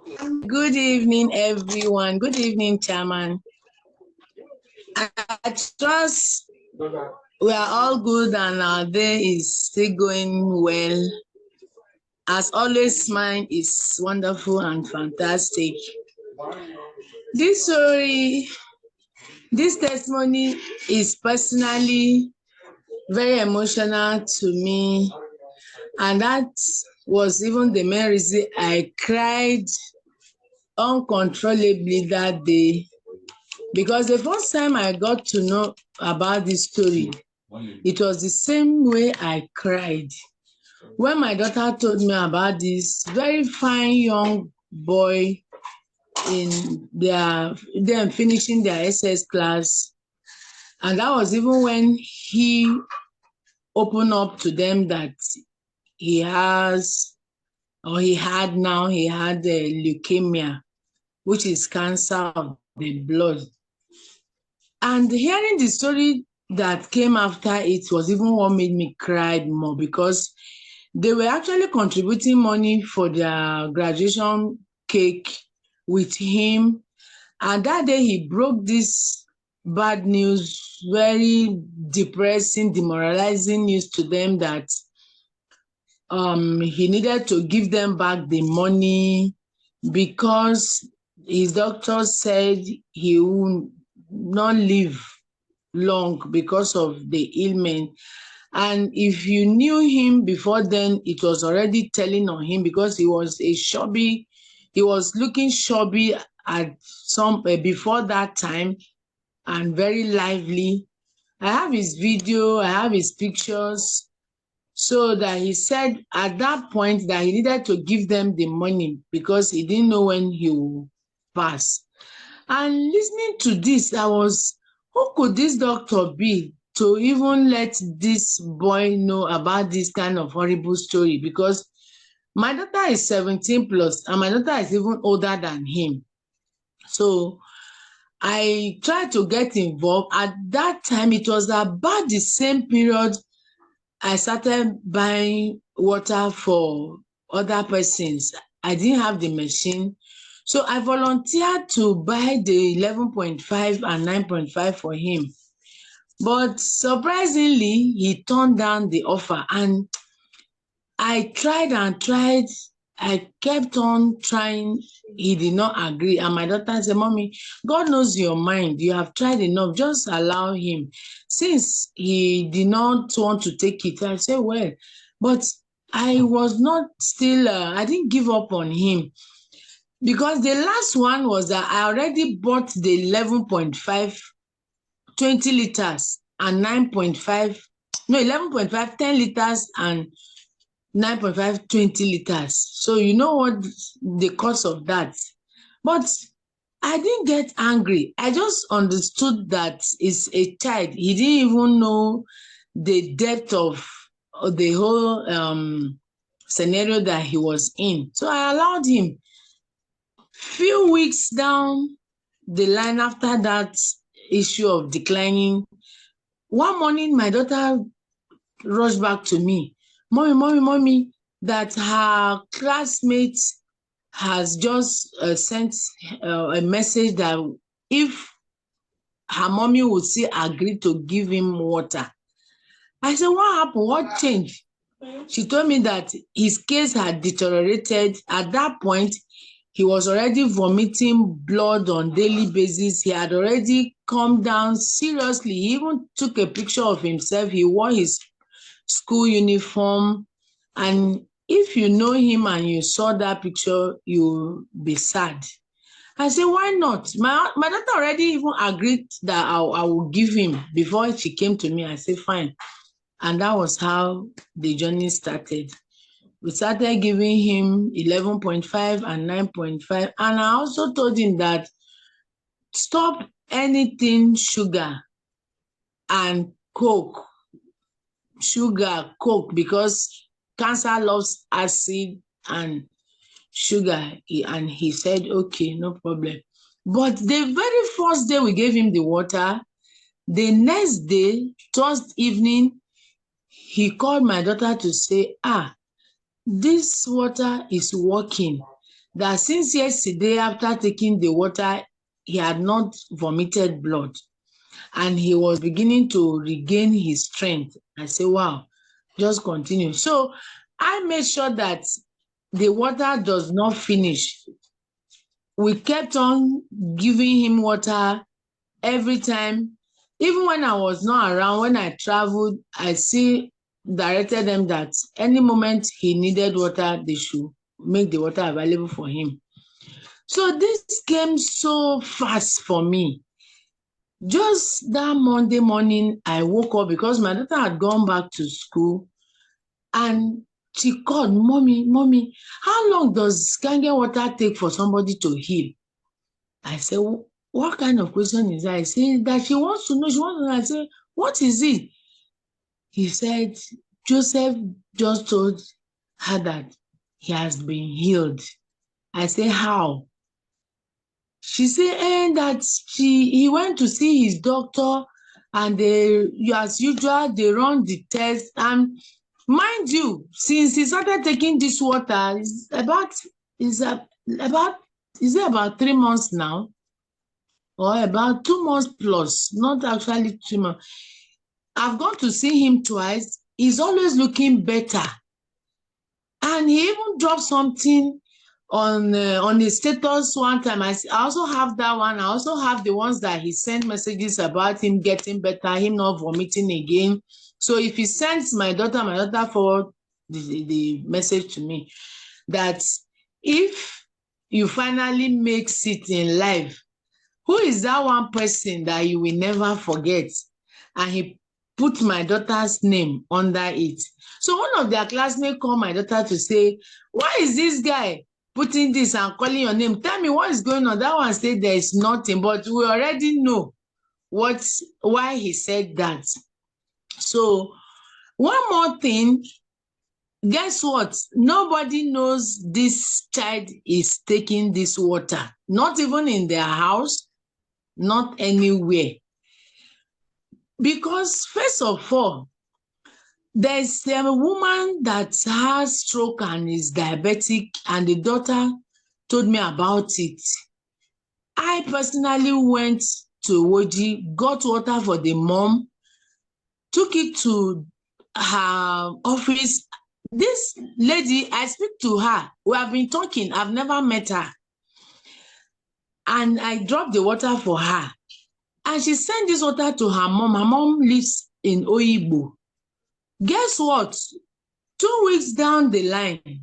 Good evening, everyone. Good evening, Chairman. I trust we are all good and our day is still going well. As always, mine is wonderful and fantastic. This story, this testimony is personally very emotional to me, and that was even the main reason I cried uncontrollably that day. Because the first time I got to know about this story, it was the same way I cried. When my daughter told me about this very fine young boy in them finishing their SS class, and that was even when he opened up to them that he has or he had leukemia, which is cancer of the blood. And hearing the story that came after it was even what made me cry more, because they were actually contributing money for their graduation cake with him. And that day he broke this bad news, very depressing, demoralizing news to them that he needed to give them back the money because his doctor said he would not live long because of the ailment. And if you knew him before then, it was already telling on him, because he was looking chubby at some before that time, and very lively. I have his video, I have his pictures. So that he said at that point that he needed to give them the money because he didn't know when he would pass. And listening to this, who could this doctor be to even let this boy know about this kind of horrible story? Because my daughter is 17 plus and my daughter is even older than him. So I tried to get involved. At that time, it was about the same period I started buying water for other persons. I didn't have the machine. So I volunteered to buy the 11.5 and 9.5 for him. But surprisingly, he turned down the offer. And I tried and tried. I kept on trying. He did not agree. And my daughter said, Mommy, God knows your mind. You have tried enough. Just allow him. Since he did not want to take it, I said, well, but I was not still, I didn't give up on him. Because the last one was that I already bought the 11.5, 20 liters and 9.5, no, 11.5, 10 liters and 9.5, 20 liters. So you know what the cost of that. But I didn't get angry. I just understood that it's a child. He didn't even know the depth of the whole scenario that he was in. So I allowed him. Few weeks down the line after that issue of declining, one morning my daughter rushed back to me. Mommy, that her classmate has just sent a message that if her mommy would still agree to give him water. I said, what happened? What changed? She told me that his case had deteriorated. At that point, he was already vomiting blood on daily basis. He had already come down seriously. He even took a picture of himself. He wore his school uniform. And if you know him and you saw that picture, you'll be sad. I said, why not? My daughter already even agreed that I will give him before she came to me. I said, fine. And that was how the journey started. We started giving him 11.5 and 9.5. And I also told him that stop anything sugar and Coke. Coke, because cancer loves acid and sugar. And he said, okay, no problem. But the very first day we gave him the water, the next day, towards evening, he called my daughter to say, this water is working. that since yesterday, after taking the water, he had not vomited blood and he was beginning to regain his strength. I say, wow, just continue. So I made sure that the water does not finish. We kept on giving him water every time. Even when I was not around, when I traveled, I still directed them that any moment he needed water, they should make the water available for him. So this came so fast for me. Just that Monday morning, I woke up because my daughter had gone back to school and she called, Mommy, how long does Kangen water take for somebody to heal? I said, what kind of question is that? I said that she wants to know. I said, what is it? He said, Joseph just told her that he has been healed. I said, how? She said that he went to see his doctor and as usual, they run the test. And mind you, since he started taking this water, is it about 3 months now? Or about 2 months plus, not actually 3 months. I've gone to see him twice. He's always looking better. And he even dropped something on his status one time. I also have that one. I also have the ones that he sent messages about him getting better, him not vomiting again. So if he sends my daughter forward the message to me that if you finally make it in life, who is that one person that you will never forget? And he put my daughter's name under it. So one of their classmates called my daughter to say, why is this guy putting this and calling your name? Tell me what is going on. That one said there is nothing, but we already know why he said that. So one more thing, guess what? Nobody knows this child is taking this water, not even in their house, not anywhere. Because first of all, there's a woman that has stroke and is diabetic, and the daughter told me about it. I personally went to Woji, got water for the mom, took it to her office. This lady, I speak to her. We have been talking. I've never met her. And I dropped the water for her. And she sent this water to her mom. Her mom lives in Oyibo. Guess what? 2 weeks down the line,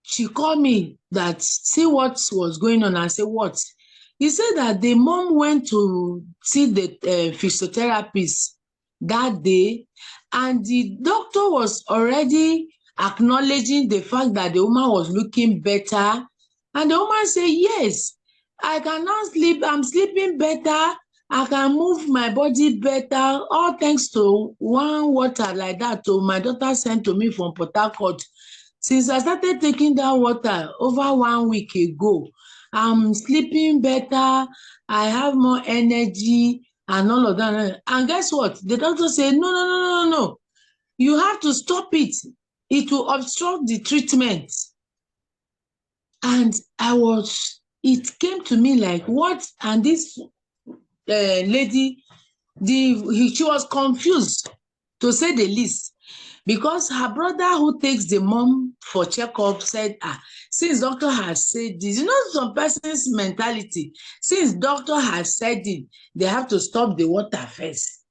she called me that, see what was going on. I said, what? He said that the mom went to see the physiotherapist that day, and the doctor was already acknowledging the fact that the woman was looking better. And the woman said, yes, I can now sleep. I'm sleeping better. I can move my body better, all thanks to one water like that my daughter sent to me from Port Harcourt. Since I started taking that water over 1 week ago, I'm sleeping better, I have more energy and all of that. And guess what? The doctor said, no. You have to stop it. It will obstruct the treatment. And it came to me like, what? And this lady, she was confused, to say the least, because her brother who takes the mom for checkup said, since doctor has said this, some person's mentality, since doctor has said it, they have to stop the water first.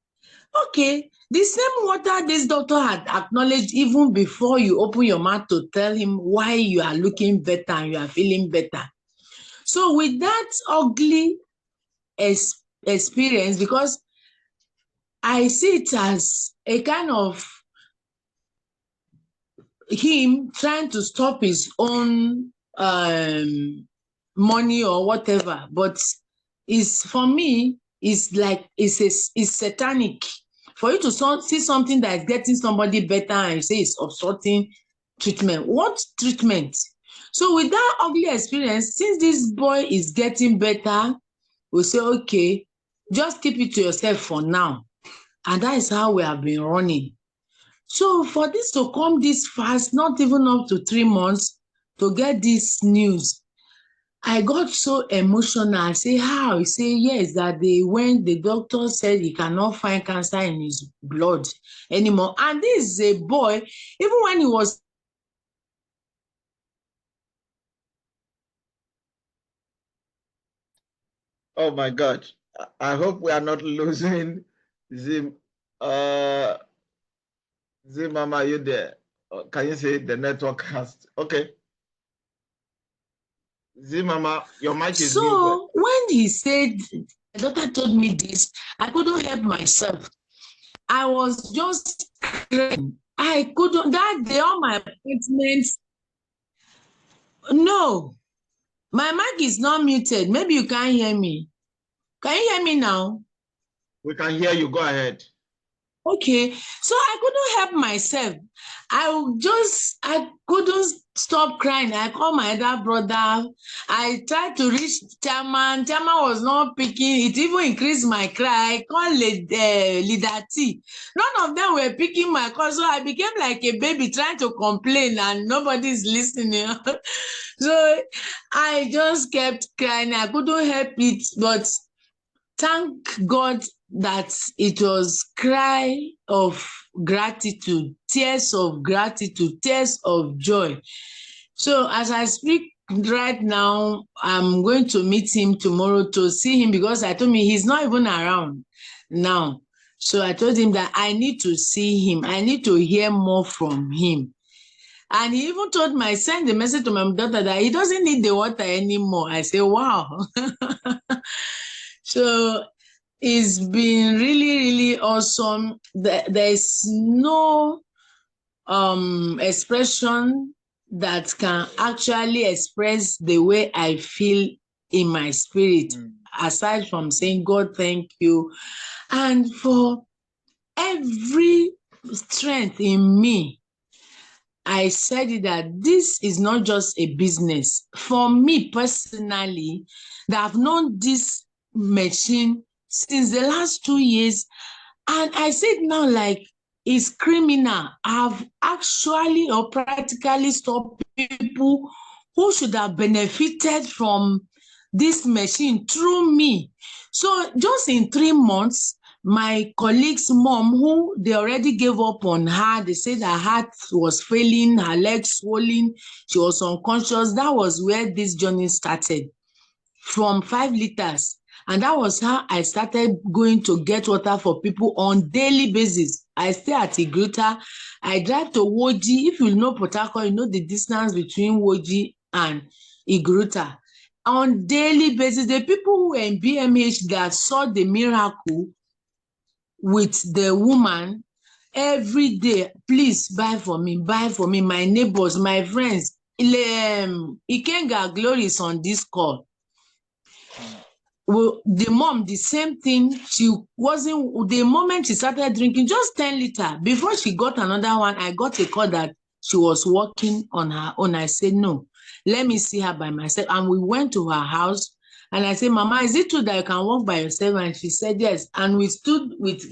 Okay, the same water this doctor had acknowledged even before you open your mouth to tell him why you are looking better and you are feeling better. So with that ugly experience, because I see it as a kind of him trying to stop his own money or whatever, but for me, it's like it's satanic. For you to see something that is getting somebody better and you say it's obstructing treatment. What treatment? So with that ugly experience, since this boy is getting better, we say, okay, just keep it to yourself for now. And that is how we have been running. So for this to come this fast, not even up to 3 months, to get this news. I got so emotional. I say, how? He say, yes, that the doctor said he cannot find cancer in his blood anymore. And this is a boy, even when he was. Oh my God. I hope we are not losing Zim. Zim, Mama, are you there? Can you say the network has? Okay. Zim, Mama, your mic is muted. So when he said, the doctor told me this, I couldn't help myself. I was just crying. I couldn't, that day, all my appointments. No, my mic is not muted. Maybe you can't hear me. Can you hear me now? We can hear you. Go ahead. Okay, so I couldn't help myself. I couldn't stop crying. I called my other brother. I tried to reach Chairman. Chairman was not picking. It even increased my cry. I called Leader T. None of them were picking my call, so I became like a baby trying to complain and nobody's listening. So I just kept crying. I couldn't help it, but thank God that it was cry of gratitude, tears of gratitude, tears of joy. So as I speak right now, I'm going to meet him tomorrow to see him because I told me he's not even around now. So I told him that I need to see him. I need to hear more from him. And he even told me, send the message to my daughter that he doesn't need the water anymore. I say, wow. So it's been really, really awesome. There's no expression that can actually express the way I feel in my spirit, aside from saying, God, thank you. And for every strength in me, I said it that this is not just a business. For me personally, that I've known this machine since the last 2 years, and I said now like it's criminal. I've actually or practically stopped people who should have benefited from this machine through me. So just in 3 months, my colleague's mom, who they already gave up on her, they said her heart was failing, her legs swollen, she was unconscious. That was where this journey started, from 5 liters. And that was how I started going to get water for people on daily basis. I stay at Igruta. I drive to Woji. If you know Port Harcourt, you know the distance between Woji and Igruta. On daily basis, the people who were in BMH that saw the miracle with the woman every day, please buy for me, my neighbors, my friends. Ikenga Glory is on this call. Well, the mom, the same thing. She wasn't, the moment she started drinking just 10 liters, before she got another one, I got a call that she was walking on her own. I said, no, let me see her by myself. And we went to her house and I said, Mama, is it true that you can walk by yourself? And she said, yes. And we stood with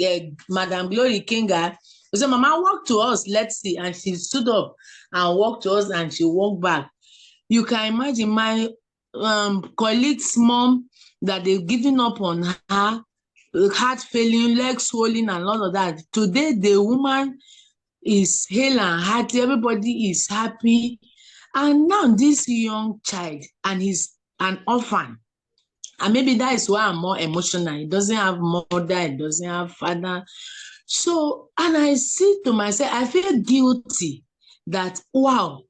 Madam Glory Kinga. We said, Mama, walk to us, let's see. And she stood up and walked to us and she walked back. You can imagine my colleague's mom, that they've given up on her, heart failing, legs swollen, and all of that. Today, the woman is hale and hearty. Everybody is happy. And now this young child, and he's an orphan. And maybe that is why I'm more emotional. He doesn't have mother, he doesn't have father. So, and I say to myself, I feel guilty that, wow,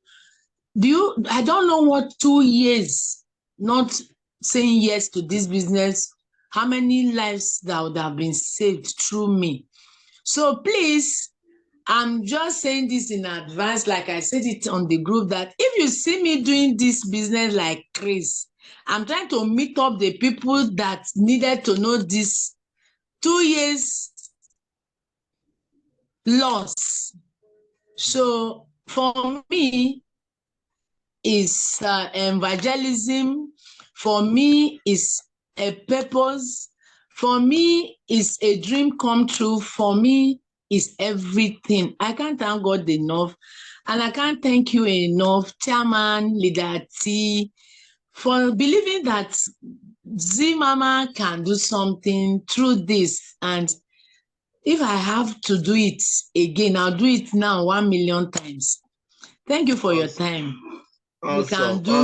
I don't know what 2 years not saying yes to this business, how many lives that would have been saved through me. So please, I'm just saying this in advance, like I said it on the group, that if you see me doing this business like Chris, I'm trying to meet up the people that needed to know this. 2 years loss. So for me, is evangelism. For me, is a purpose. For me, is a dream come true. For me, is everything. I can't thank God enough. And I can't thank you enough, Chairman, Leader T, for believing that Z Mama can do something through this. And if I have to do it again, I'll do it now 1 million times. Thank you for your Awesome. time. You can Awesome. do